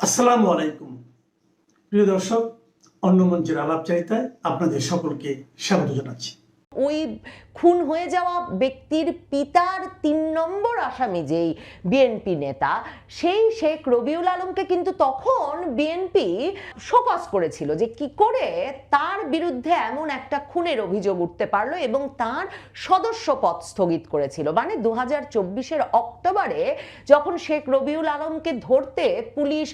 আসসালামু আলাইকুম প্রিয় দর্শক, অন্য মঞ্চের আলাপচারিতায় আপনাদের সকলকে স্বাগত জানাচ্ছি। ওই খুন হয়ে যাওয়া ব্যক্তির পিতার ৩ নম্বর আসামি যেই বিএনপি নেতা, সেই শেখ রবিউল আলমকে কিন্তু তখন বিএনপি শোকজ করেছিল যে কি করে তার বিরুদ্ধে এমন একটা খুনের অভিযোগ উঠতে পারলো, এবং তার সদস্য পদ স্থগিত করেছিল। মানে 2024-এর অক্টোবরে যখন শেখ রবিউল আলমকে ধরতে পুলিশ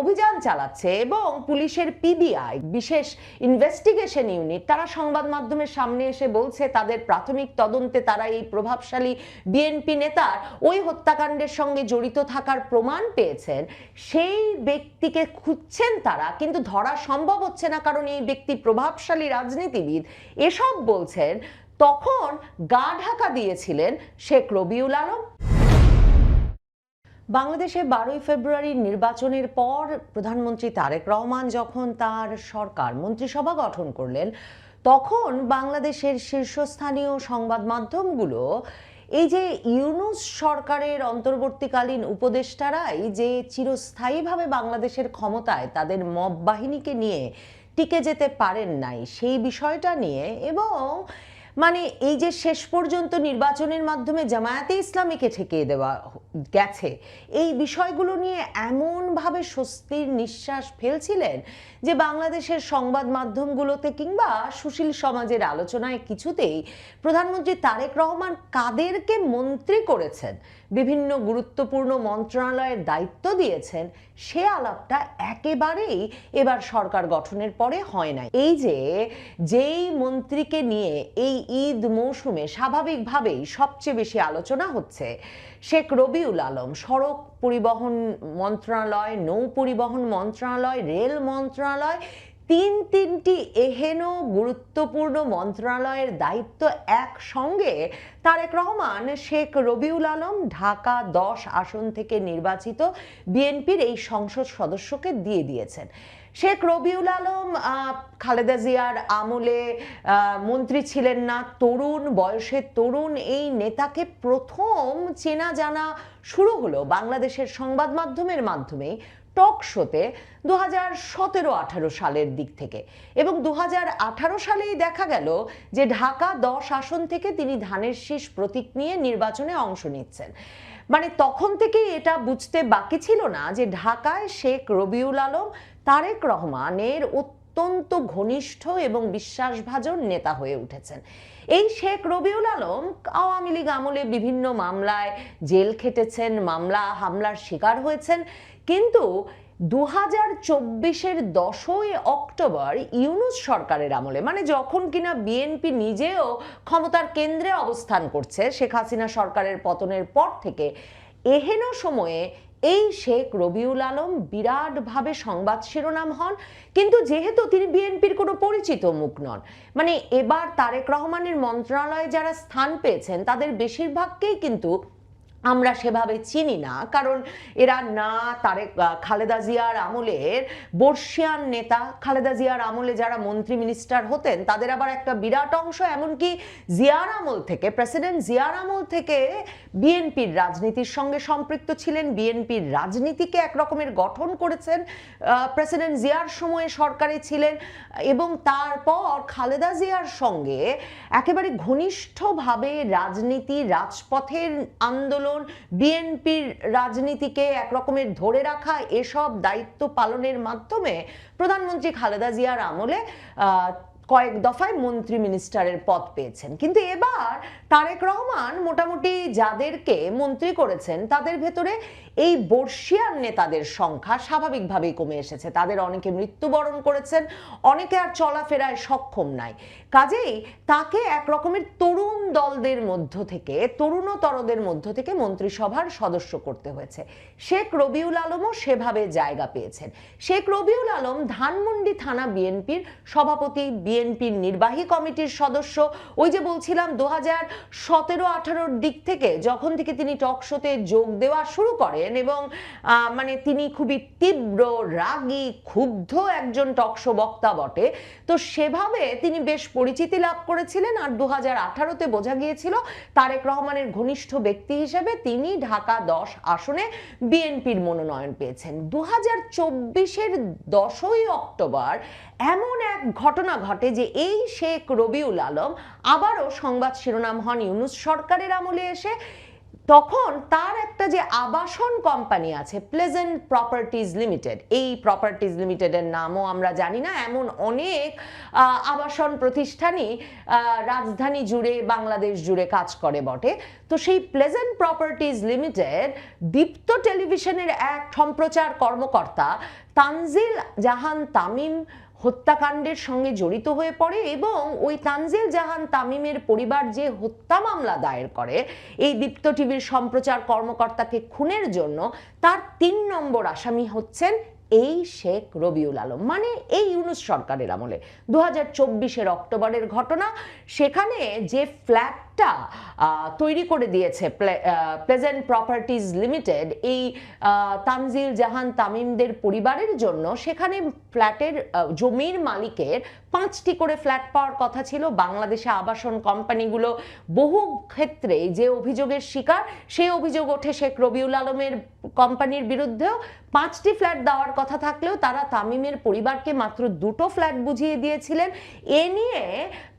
অভিযান চালাচ্ছে এবং পুলিশের পিবিআই বিশেষ ইনভেস্টিগেশন ইউনিট তারা সংবাদ মাধ্যমের সামনে এসে বলছে তাদের প্রাথমিক তদন্তে তারা এই প্রভাবশালী বিএনপি নেতার ওই হত্যাকাণ্ডের সঙ্গে জড়িত থাকার প্রমাণ পেয়েছেন, সেই ব্যক্তিকে খুঁজছেন তারা, কিন্তু ধরা সম্ভব হচ্ছে না কারণ এই ব্যক্তি প্রভাবশালী রাজনীতিবিদ, এসব বলছেন। তখন গা ঢাকা দিয়েছিলেন শেখ রবিউল আলম। বাংলাদেশে 12ই ফেব্রুয়ারির নির্বাচনের পর প্রধানমন্ত্রী তারেক রহমান যখন তার সরকার মন্ত্রিসভা গঠন করলেন, তখন বাংলাদেশের শীর্ষস্থানীয় সংবাদ মাধ্যমগুলো এই যে ইউনূস সরকারের অন্তর্বর্তীকালীন উপদেষ্টারাই যে চিরস্থায়ীভাবে বাংলাদেশের ক্ষমতায় তাদের মব বাহিনীকে নিয়ে টিকে যেতে পারেন নাই, সেই বিষয়টা নিয়ে, এবং মানে এই যে শেষ পর্যন্ত নির্বাচনের মাধ্যমে জামায়াতে ইসলামীকে ঠেকিয়ে দেওয়া গেছে, এই বিষয়গুলো নিয়ে এমনভাবে স্বস্তির নিঃশ্বাস ফেলছিলেন যে বাংলাদেশের সংবাদ মাধ্যমগুলোতে কিংবা সুশীল সমাজের আলোচনায় কিছুতেই প্রধানমন্ত্রী তারেক রহমান কাদেরকে মন্ত্রী করেছেন, বিভিন্ন গুরুত্বপূর্ণ মন্ত্রণালয়ের দায়িত্ব দিয়েছেন, সে আলাপটা একেবারেই এবার সরকার গঠনের পরে হয় নাই। এই যে যেই মন্ত্রীকে নিয়ে এই ঈদ মৌসুমে স্বাভাবিকভাবেই সবচেয়ে বেশি আলোচনা হচ্ছে, শেখ রবিউল আলম, সড়ক পরিবহন মন্ত্রণালয়, নৌ পরিবহন মন্ত্রণালয়, রেল মন্ত্রণালয়, তিনটি এহেন গুরুত্বপূর্ণ মন্ত্রণালয়ের দায়িত্ব একসঙ্গে তারেক রহমান শেখ রবিউল আলম ঢাকা 10 আসন থেকে নির্বাচিত বিএনপির এই সংসদ সদস্যকে দিয়ে দিয়েছেন। শেখ রবিউল আলম খালেদা জিয়ার আমলে মন্ত্রী ছিলেন না, তরুণ বয়সে তরুণ এই নেতাকে প্রথম চেনা জানা শুরু হলো বাংলাদেশের সংবাদ মাধ্যমের মাধ্যমে, টক শোতে 2017-18 সালের দিক থেকে, এবং 2018 সালেই দেখা গেল যে ঢাকা 10 আসন থেকে তিনি ধানের শীষ প্রতীক নিয়ে নির্বাচনে অংশ নিচ্ছেন। মানে তখন থেকেই এটা বুঝতে বাকি ছিল না যে ঢাকায় শেখ রবিউল আলম তারেক রহমানের অত্যন্ত ঘনিষ্ঠ এবং বিশ্বাসভাজন নেতা হয়ে উঠেছেন। এই শেখ রবিউল আলম আওয়ামী লীগ আমলে বিভিন্ন মামলায় জেল খেটেছেন, মামলা হামলার শিকার হয়েছেন, কিন্তু 2024-এর 10ই অক্টোবর ইউনূস সরকারের আমলে, মানে যখন কিনা বিএনপি নিজেও ক্ষমতার কেন্দ্রে অবস্থান করছে শেখ হাসিনা সরকারের পতনের পর থেকে, এহেন সময়ে এই শেখ রবিউল আলম বিরাটভাবে সংবাদ শিরোনাম হন। কিন্তু যেহেতু তিনি বিএনপির কোনো পরিচিত মুখ নন, মানে এবার তারেক রহমানের মন্ত্রণালয়ে যারা স্থান পেয়েছেন তাদের বেশিরভাগকেই কিন্তু আমরা সেভাবে চিনি না, কারণ এরা না খালেদা জিয়ার আমলের বর্ষিয়ান নেতা, খালেদা জিয়ার আমলে যারা মন্ত্রী মিনিস্টার হতেন তাদের আবার একটা বিরাট অংশ এমনকি জিয়ার আমল থেকে, প্রেসিডেন্ট জিয়ার আমল থেকে বিএনপির রাজনীতির সঙ্গে সম্পৃক্ত ছিলেন, বিএনপির রাজনীতিকে একরকমের গঠন করেছেন, প্রেসিডেন্ট জিয়ার সময়ে সরকারে ছিলেন, এবং তারপর খালেদা জিয়ার সঙ্গে একেবারে ঘনিষ্ঠভাবে রাজনীতি, রাজপথের আন্দোলন, বিএনপির রাজনীতিকে একরকমের ধরে রাখা, এসব দায়িত্ব পালনের মাধ্যমে প্রধানমন্ত্রী খালেদা জিয়ার আমলে কয়েক দফায় মন্ত্রী মিনিস্টারের পদ পেয়েছেন। কিন্তু এবার তারেক রহমান মোটামুটি যাদেরকে মন্ত্রী করেছেন তাদের ভেতরে এই বর্ষিয়ান নেতাদের সংখ্যা স্বাভাবিকভাবেই কমে এসেছে। তাদের অনেকে মৃত্যুবরণ করেছেন, অনেকে আর চলাফেরায় সক্ষম নাই। কাজেই তাকে এক রকমের তরুণ দলদের মধ্য থেকে, তরুণতরদের মধ্য থেকে মন্ত্রিসভার সদস্য করতে হয়েছে। শেখ রবিউল আলমও সেভাবে জায়গা পেয়েছেন। শেখ রবিউল আলম ধানমন্ডি থানা বিএনপির সভাপতি, বিএনপির নির্বাহী কমিটির সদস্য। ওই যে বলছিলাম 2017-18 দিক থেকে যখন থেকে তিনি টক শোতে যোগ দেওয়া শুরু করেন এবং মানে তিনি খুবই তীব্র রাগী ক্ষুব্ধ একজন টক শো বক্তা বটে, তো সেভাবে তিনি বেশ পরিচিতি লাভ করেছিলেন। আর 2018-তে বোঝা গিয়েছিল তারেক রহমানের ঘনিষ্ঠ ব্যক্তি হিসেবে তিনি ঢাকা 10 আসনে বিএনপির মনোনয়ন পেয়েছেন। 2024-এর 10ই অক্টোবর এমন এক ঘটনা ঘটে যে এই শেখ রবিউল আলম আবারও সংবাদ শিরোনাম হন ইউনূস সরকারের আমলে এসে। তখন তার একটা যে আবাসন কোম্পানি আছে প্লেজেন্ট প্রপার্টিজ লিমিটেড, এই প্রপার্টিজ লিমিটেডের নামও আমরা জানি না, এমন অনেক আবাসন প্রতিষ্ঠানই রাজধানী জুড়ে বাংলাদেশ জুড়ে কাজ করে বটে। তো সেই প্লেজেন্ট প্রপার্টিজ লিমিটেড দীপ্ত টেলিভিশনের এক সম্প্রচার কর্মকর্তা তানজিল জাহান তামিম হত্যাকাণ্ডের সঙ্গে জড়িত হয়ে পড়ে এবং ওই তানজিল জাহান তামিমের পরিবার যে হত্যা মামলা দায়ের করে এই দীপ্ত টিভির সম্প্রচার কর্মকর্তাকে খুনের জন্য, তার 3 নম্বর আসামি হচ্ছেন এই শেখ রবিউল আলম, মানে এই ইউনূস সরকারের আমলে 2024-এর অক্টোবরের ঘটনা। সেখানে যে ফ্ল্যাটটা তৈরি করে দিয়েছে প্লেজেন্ট প্রপার্টিজ লিমিটেড এই তানজিল জাহান তামিমদের পরিবারের জন্য, সেখানে ফ্ল্যাটের জমির মালিকের 5টি করে ফ্ল্যাট পাওয়ার কথা ছিল। বাংলাদেশে আবাসন কোম্পানিগুলো বহু ক্ষেত্রে যে অভিযোগের শিকার, সেই অভিযোগ ওঠে শেখ রবিউল আলমের কোম্পানির বিরুদ্ধেও। 5টি ফ্ল্যাট দেওয়ার কথা থাকলেও তারা তামিমের পরিবারকে মাত্র 2টো ফ্ল্যাট বুঝিয়ে দিয়েছিলেন। এ নিয়ে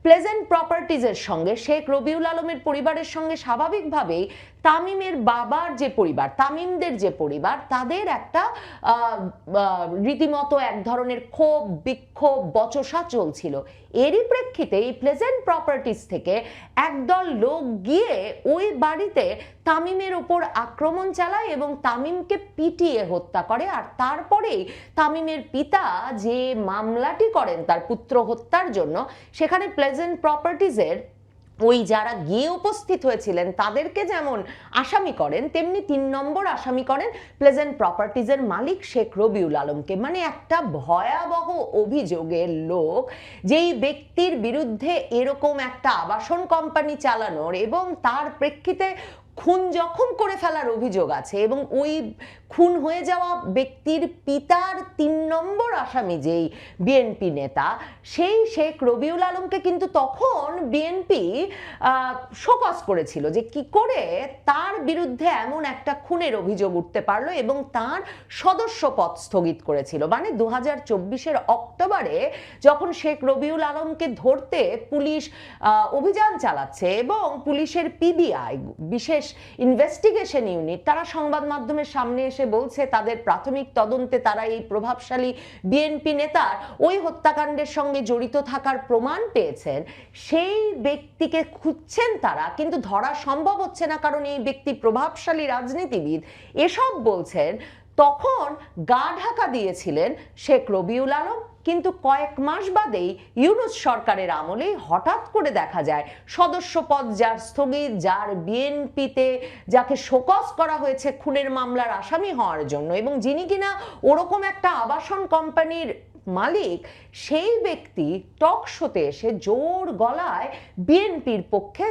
প্লেজেন্ট প্রপার্টিজের সঙ্গে শেখ রবিউল আলমের পরিবারের সঙ্গে স্বাভাবিকভাবেই তামিমের বাবার যে পরিবার, তামিমদের যে পরিবার, তাদের একটা রীতিমতো এক ধরনের ক্ষোভ বিক্ষোভ বচসা চলছিল। এরই প্রেক্ষিতে এই প্লেজেন্ট প্রপার্টিজ থেকে একদল লোক গিয়ে ওই বাড়িতে তামিমের ওপর আক্রমণ চালায় এবং তামিমকে পিটিয়ে হত্যা করে। আর তারপরেই তামিমের পিতা যে মামলাটি করেন তার পুত্র হত্যার জন্য, সেখানে প্লেজেন্ট প্রপার্টিজের ওই যারা গিয়ে উপস্থিত হয়েছিলেন তাদেরকে যেমন আসামি করেন, তেমনি 3 নম্বর আসামি করেন প্লেজেন্ট প্রপার্টিজের মালিক শেখ রবিউল আলমকে। মানে একটা ভয়াবহ অভিযোগের লোক, যেই ব্যক্তির বিরুদ্ধে এরকম একটা আবাসন কোম্পানি চালানোর এবং তার প্রেক্ষিতে খুন জখম করে ফেলার অভিযোগ আছে, এবং ওই খুন হয়ে যাওয়া ব্যক্তির পিতার 3 নম্বর আসামি যেই বিএনপি নেতা, সেই শেখ রবিউল আলমকে কিন্তু তখন বিএনপি শোকজ করেছিল যে কি করে তার বিরুদ্ধে এমন একটা খুনের অভিযোগ উঠতে পারলো, এবং তার সদস্য পদ স্থগিত করেছিল। মানে 2024-এর অক্টোবরে যখন শেখ রবিউল আলমকে ধরতে পুলিশ অভিযান চালাচ্ছে এবং পুলিশের পিবিআই বিশেষ ইনভেস্টিগেশন ইউনিট তারা সংবাদ মাধ্যমের সামনে এসে বলছে তাদের প্রাথমিক তদন্তে তারা এই প্রভাবশালী বিএনপি নেতার ওই হত্যাকাণ্ডের সঙ্গে জড়িত থাকার প্রমাণ পেয়েছেন, সেই ব্যক্তিকে খুঁজছেন তারা, কিন্তু ধরা সম্ভব হচ্ছে না কারণ এই ব্যক্তি প্রভাবশালী রাজনীতিবিদ, এসব বলছেন। তখন গা ঢাকা দিয়েছিলেন শেখ রবিউল আলম, কিন্তু কয়েক মাস বাদেই ইউনূস সরকারের আমলেই হঠাৎ করে দেখা যায় সদস্য পদ যার স্থগিত, যার বিএনপিতে যাকে শোকজ করা হয়েছে খুনের মামলার আসামি হওয়ার জন্য, এবং যিনি কিনা ওরকম একটা আবাসন কোম্পানির মালিক, সেই ব্যক্তি টক শোতে এসে জোর গলায় বিএনপির পক্ষে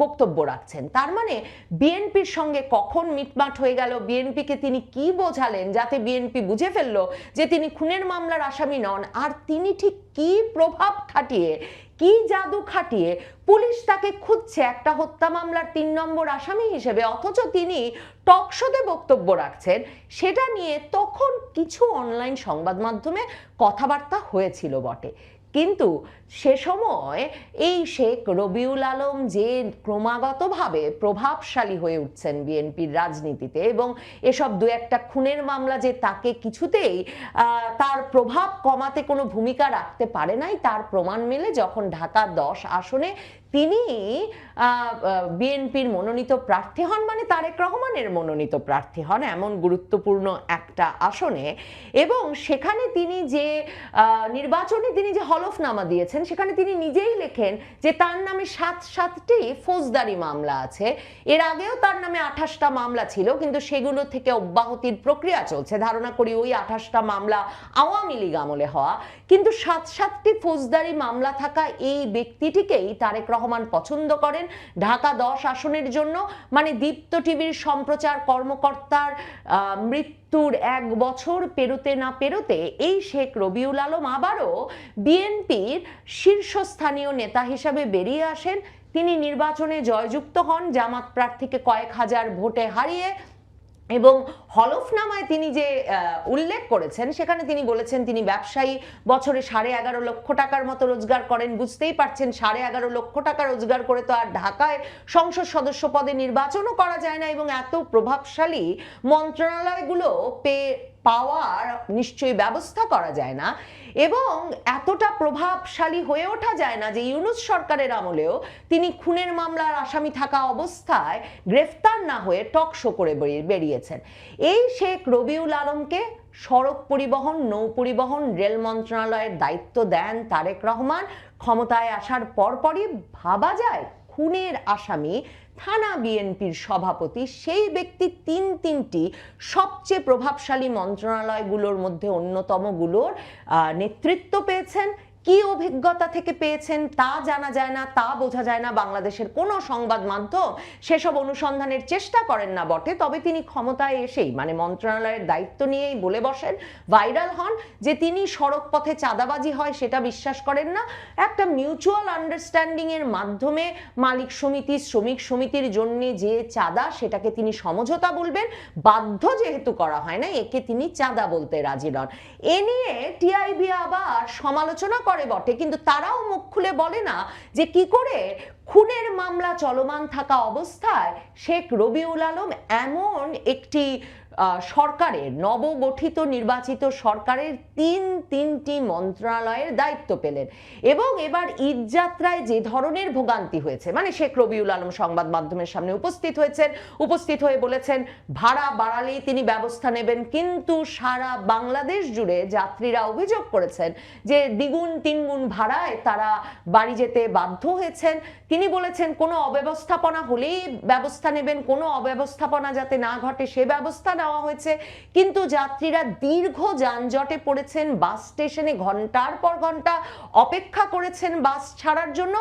বক্তব্য রাখছেন। তার মানে বিএনপির সঙ্গে কখন মিটমাট হয়ে গেল, বিএনপিকে তিনি কি বোঝালেন যাতে বিএনপি বুঝে ফেললো যে তিনি খুনের মামলার আসামি নন, আর তিনি ঠিক কি প্রভাব খাটিয়ে কি জাদু খাটিয়ে পুলিশ তাকে খুঁজছে একটা হত্যা মামলার 3 নম্বর আসামি হিসেবে, অথচ তিনি টক শোতে বক্তব্য রাখছেন, সেটা নিয়ে তখন কিছু অনলাইন সংবাদ মাধ্যমে কথাবার্তা হয়েছিল বটে। কিন্তু সে সময় এই শেখ রবিউল আলম যে ক্রমাগতভাবে প্রভাবশালী হয়ে উঠছেন বিএনপির রাজনীতিতে, এবং এসব 2-1টা খুনের মামলা যে তাকে কিছুতেই তার প্রভাব কমাতে কোনো ভূমিকা রাখতে পারে নাই, তার প্রমাণ মেলে যখন ঢাকা 10 আসনে তিনি বিএনপির মনোনীত প্রার্থী হন, মানে তারেক রহমানের মনোনীত প্রার্থী হন এমন গুরুত্বপূর্ণ একটা আসনে, এবং সেখানে তিনি যে নির্বাচনে তিনি যে হলফনামা দিয়েছেন সেখানে তিনি নিজেই লেখেন যে তার নামে 7টি ফৌজদারি মামলা আছে। এর আগেও তার নামে 28টা মামলা ছিল, কিন্তু সেগুলো থেকে অব্যাহতির প্রক্রিয়া চলছে। ধারণা করি ওই 28টা মামলা আওয়ামী লীগ আমলে হওয়া, কিন্তু 7টি ফৌজদারি মামলা থাকা এই ব্যক্তিটিকেই তারেক রহমান পছন্দ করেন ঢাকা 10 আসনের জন্য। মানে দীপ্ত টিভির সম্প্রচার কর্মকর্তার মৃত্যুর 1 বছর পেরোতে না পেরোতে এই শেখ রবিউল আলম আবারও বিএনপির শীর্ষস্থানীয় নেতা হিসাবে বেরিয়ে আসেন। তিনি নির্বাচনে জয়যুক্ত হন জামাত প্রার্থীকে কয়েক হাজার ভোটে হারিয়ে, এবং হলফনামায় তিনি যে উল্লেখ করেছেন সেখানে তিনি বলেছেন তিনি ব্যবসায়ী, বছরে 11.5 লক্ষ টাকার মতো রোজগার করেন। বুঝতেই পারছেন 11.5 লক্ষ টাকা রোজগার করে তো আর ঢাকায় সংসদ সদস্য পদে নির্বাচনও করা যায় না, এবং এত প্রভাবশালী মন্ত্রণালয়গুলো পাওয়ার নিশ্চয়ই ব্যবস্থা করা যায় না, এবং এতটা প্রভাবশালী হয়ে ওঠা যায় না যে ইউনূস সরকারের আমলেও তিনি খুনের মামলার আসামি থাকা অবস্থায় গ্রেফতার না হয়ে টক শো করে বেরিয়েছেন। এই শেখ রবিউল আলমকে সড়ক পরিবহন, নৌ পরিবহন, রেল মন্ত্রণালয়ের দায়িত্ব দেন তারেক রহমান। ক্ষমতায় আসার পরপরই ভাবা যায় খুনের আসামি থানা বিএনপির সভাপতি সেই ব্যক্তি তিনটি সবচেয়ে প্রভাবশালী মন্ত্রণালয়গুলোর মধ্যে অন্যতমগুলোর নেতৃত্ব পেয়েছেন। কি অভিজ্ঞতা থেকে পেয়েছেন তা জানা যায় না, তা বোঝা যায় না। বাংলাদেশের কোনো সংবাদ মাধ্যম সেসব অনুসন্ধানের চেষ্টা করেন না বটে, তবে তিনি ক্ষমতায় এসেই মানে মন্ত্রণালয়ের দায়িত্ব নিয়েই বলে বসেন, ভাইরাল হন যে তিনি সড়ক পথে চাঁদাবাজি হয় সেটা বিশ্বাস করেন না। একটা মিউচুয়াল আন্ডারস্ট্যান্ডিং এর মাধ্যমে মালিক সমিতি, শ্রমিক সমিতির জন্য যে চাঁদা সেটাকে তিনি সমঝোতা বলবেন, বাধ্য যেহেতু করা হয় না একে তিনি চাঁদা বলতে রাজি নন। এ নিয়ে টিআইবি আবার সমালোচনা করে বটে, কিন্তু তারাও মুখ খুলে বলে না যে কি করে খুনের মামলা চলমান থাকা অবস্থায় শেখ রবিউল আলম এমন একটি সরকারের নবগঠিত নির্বাচিত সরকারের তিনটি মন্ত্রণালয়ের দায়িত্ব পেলেন। এবং এবার ঈদ যাত্রায় যে ধরনের ভোগান্তি হয়েছে, মানে শেখ রবিউল আলম সংবাদ মাধ্যমের সামনে উপস্থিত হয়ে বলেছেন ভাড়া বাড়ালেই তিনি ব্যবস্থা নেবেন, কিন্তু সারা বাংলাদেশ জুড়ে যাত্রীরা অভিযোগ করেছেন যে দ্বিগুণ তিনগুণ ভাড়ায় তারা বাড়ি যেতে বাধ্য হয়েছেন। তিনি বলেছেন কোনো অব্যবস্থাপনা হলেই ব্যবস্থা নেবেন, কোনো অব্যবস্থাপনা যাতে না ঘটে সে ব্যবস্থা নেওয়া হয়েছে। কিন্তু যাত্রীরা দীর্ঘ যানজটে পড়েছেন, বাস স্টেশনে ঘন্টার পর ঘন্টা অপেক্ষা করেছেন বাস ছাড়ার জন্য।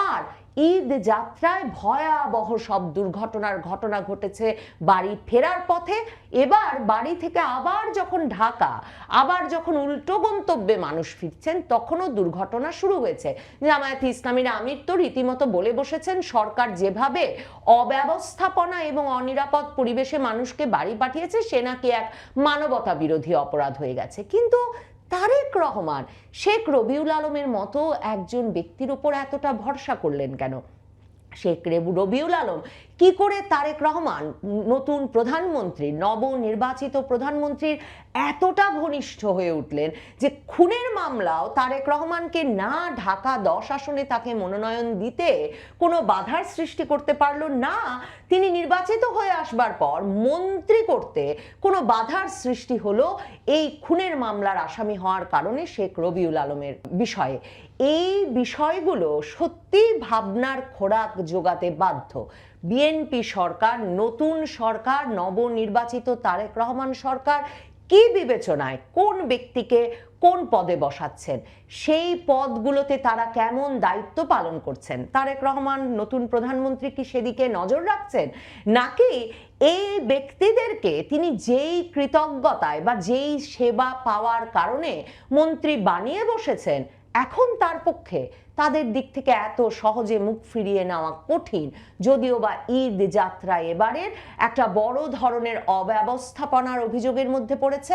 আর ঈদ যাত্রায় ভয়াবহ সব দুর্ঘটনার ঘটনা ঘটেছে বাড়ি ফেরার পথে। এবার বাড়ি থেকে আবার যখন ঢাকা, আবার যখন উল্টো গন্তব্যে মানুষ ফিরছেন তখনও দুর্ঘটনা শুরু হয়েছে। জামায়াতে ইসলামীর আমির তো রীতিমতো বলে বসেছেন সরকার যেভাবে অব্যবস্থাপনা এবং অনিরাপদ পরিবেশে মানুষকে বাড়ি পাঠিয়েছে সে নাকি এক মানবতা বিরোধী অপরাধ হয়ে গেছে। কিন্তু তারেক রহমান শেখ রবিউল আলমের মতো একজন ব্যক্তির উপর এতটা ভরসা করলেন কেন? শেখ রবিউল আলম কি করে তারেক রহমান নতুন প্রধানমন্ত্রী, নবনির্বাচিত প্রধানমন্ত্রীর এতটা ঘনিষ্ঠ হয়ে উঠলেন যে খুনের মামলাও তারেক রহমানকে না ঢাকা 10 আসনে তাকে মনোনয়ন দিতে কোনো বাধার সৃষ্টি করতে পারলো, না তিনি নির্বাচিত হয়ে আসবার পর মন্ত্রী করতে কোনো বাধার সৃষ্টি হলো এই খুনের মামলার আসামি হওয়ার কারণে শেখ রবিউল আলমের বিষয়ে। এই বিষয়গুলো সত্যি ভাবনার খোরাক জোগাতে বাধ্য। বিএনপি সরকার, নতুন সরকার, নবনির্বাচিত তারেক রহমান সরকার কি বিবেচনায় কোন ব্যক্তিকে কোন পদে বসাচ্ছেন, সেই পদগুলোতে তারা কেমন দায়িত্ব পালন করছেন, তারেক রহমান নতুন প্রধানমন্ত্রী কি সেদিকে নজর রাখছেন, নাকি এই ব্যক্তিদেরকে তিনি যেই কৃতজ্ঞতায় বা যেই সেবা পাওয়ার কারণে মন্ত্রী বানিয়ে বসেছেন এখন তার পক্ষে তাদের দিক থেকে এত সহজে মুখ ফিরিয়ে নেওয়া কঠিন। যদিও বা ঈদ যাত্রা এবারের একটা বড় ধরনের অব্যবস্থাপনার অভিযোগের মধ্যে পড়েছে।